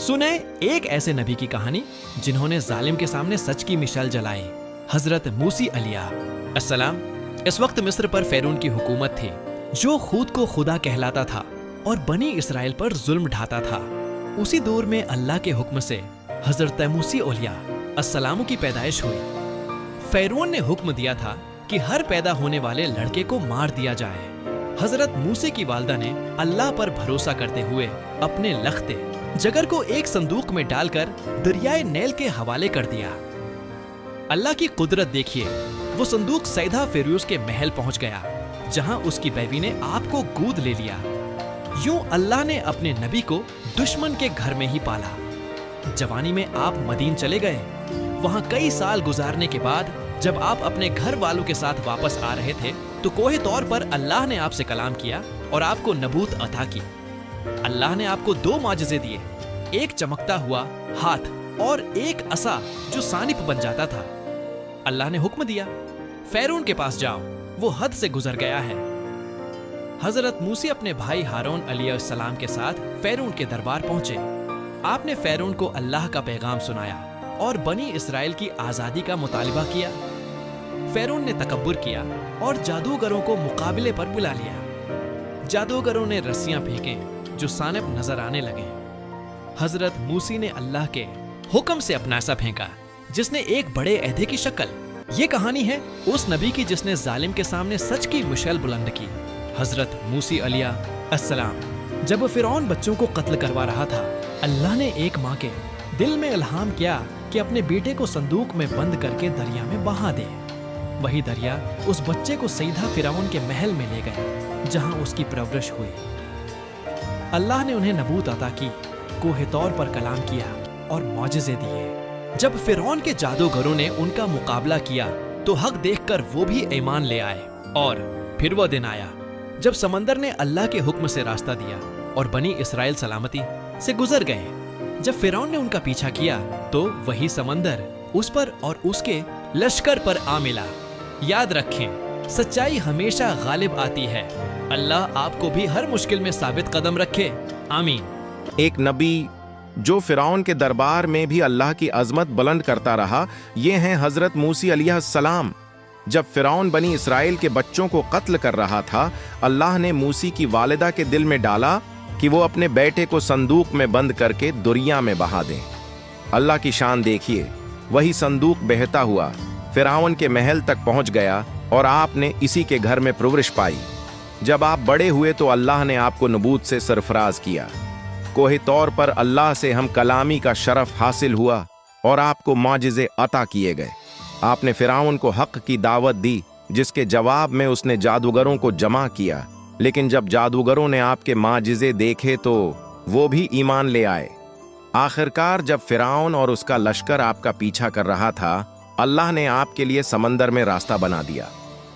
सुने एक ऐसे नबी की कहानी जिन्होंने जालिम के सामने सच की मिसाल जलाई। हजरत मूसी अलैहिस्सलाम। इस वक्त मिस्र पर फिरौन की हुकूमत थी जो खुद को खुदा कहलाता था और बनी इसराइल पर जुल्म ढाता था। उसी दौर में अल्लाह के हुक्म से हजरत मूसी अलैहिस्सलाम की पैदाइश हुई। फिरौन ने हुक्म दिया था कि हर पैदा होने वाले लड़के को मार दिया जाए। हजरत मूसी की वालदा ने अल्लाह पर भरोसा करते हुए अपने लख्ते जगर को एक संदूक में डालकर दरियाए नील के हवाले कर दिया। अल्लाह की कुदरत देखिए, वो संदूक सैदा फिरोज के महल पहुंच गया जहां उसकी बीवी ने आप को गोद ले लिया। यूं अल्लाह ने अपने नबी को दुश्मन के घर में ही पाला। जवानी में आप मदीन चले गए। वहां कई साल गुजारने के बाद जब आप अपने घर वालों के साथ वापस आ रहे थे तो कोहे तौर पर अल्लाह ने आपसे कलाम किया और आपको नबूत अता की। अल्लाह ने आपको दो माजिज़े दिए, एक चमकता हुआ हाथ और एक असा जो सानिप बन जाता था। अल्लाह ने हुक्म दिया, फिरौन के पास जाओ, वो हद से गुजर गया है। हजरत मूसी अपने भाई हारून अलैहिस्सलाम के साथ फिरौन के दरबार पहुंचे। आपने फिरौन को अल्लाह का पैगाम सुनाया और बनी इसराइल की आजादी का मुतालिबा किया। फिरौन ने तकब्बुर किया और जादूगरों को मुकाबले पर बुला लिया। जादूगरों ने रस्सियां फेंकें जो सानिप नजर आने लगे। हजरत मूसी ने अल्लाह के हुक्म से अपना सा फेंका जिसने एक बड़े ऐधे की शक्ल। ये कहानी है उस नबी की जिसने जालिम के सामने सच की मिसाल बुलंद की। हजरत मूसी अलैहिस्सलाम। जब फिरौन बच्चों को कत्ल करवा रहा था, अल्लाह ने एक माँ के दिल में इल्हाम किया कि अपने बेटे को संदूक में बंद करके दरिया में बहा दे। वही दरिया उस बच्चे को सीधा फिरौन के महल में ले गया जहां उसकी परवरिश हुई। अल्लाह ने उन्हें नबूत अता की, कोहे तौर पर कलाम किया और मौजिज़े दिए। जब फिरौन के जादूगरों ने उनका मुकाबला किया तो हक देखकर वो भी ईमान ले आए। और फिर वो दिन आया जब समंदर ने अल्लाह के हुक्म से रास्ता दिया और बनी इसराइल सलामती से गुजर गए। जब फिरौन ने उनका पीछा किया तो वही समंदर उस पर और उसके लश्कर पर आ मिला। याद रखें, सच्चाई हमेशा गालिब आती है। अल्लाह आपको भी हर मुश्किल में साबित कदम रखे। आमीन। एक नबी जो फिरौन के दरबार में भी अल्लाह की अजमत बुलंद करता रहा, ये हैं हजरत मूसी अलैहिस्सलाम। जब फिरौन बनी इसराइल के बच्चों को कत्ल कर रहा था, अल्लाह ने मूसी की वालिदा के दिल में डाला कि वो अपने बेटे को संदूक में बंद करके दरिया में बहा दें। अल्लाह की शान देखिए, वही संदूक बहता हुआ फिरौन के महल तक पहुंच गया और आपने इसी के घर में परवरिश पाई। जब आप बड़े हुए तो अल्लाह ने आपको नबूत से सरफराज किया। कोहे तौर पर अल्लाह से हम कलामी का शरफ हासिल हुआ और आपको मौजिज़े अता किए गए। आपने फिरौन को हक की दावत दी जिसके जवाब में उसने जादूगरों को जमा किया। लेकिन जब जादूगरों ने आपके मौजिज़े देखे तो वो भी ईमान ले आए। आखिरकार जब फिरौन और उसका लश्कर आपका पीछा कर रहा था, अल्लाह ने आपके लिए समंदर में रास्ता बना दिया,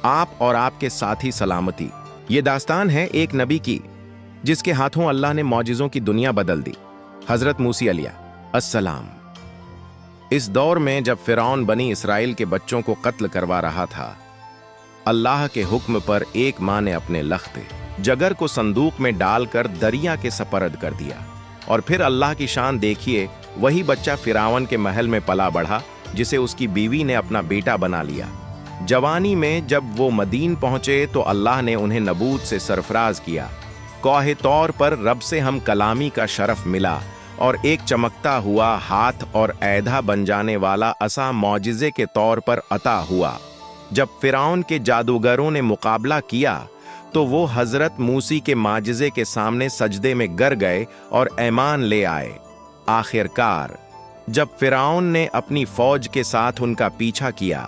आप और आपके साथी सलामती। ये दास्तान है एक नबी की जिसके हाथों अल्लाह ने मौजिज़ों की दुनिया बदल दी। हजरत मूसी अलैहिस्सलाम। इस दौर में जब फिरौन बनी इसराइल के बच्चों को कत्ल करवा रहा था, अल्लाह के हुक्म पर एक माँ ने अपने लख्ते जगर को संदूक में डालकर दरिया के सपर्द कर दिया। और फिर अल्लाह की शान देखिए, वही बच्चा फिरौन के महल में पला बढ़ा जिसे उसकी बीवी ने अपना बेटा बना लिया। जवानी में जब वो मदीन पहुंचे तो अल्लाह ने उन्हें नबूत से सरफराज किया। कोहे तौर पर रब से हम कलामी का शरफ मिला और एक चमकता हुआ हाथ और ऐधा बन जाने वाला असा मौजिज़े के तौर पर अता हुआ। जब फिरौन के जादूगरों ने मुकाबला किया तो वो हजरत मूसी के मौजिज़े के सामने सजदे में गिर गए और ईमान ले आए। आखिरकार जब फिरौन ने अपनी फौज के साथ उनका पीछा किया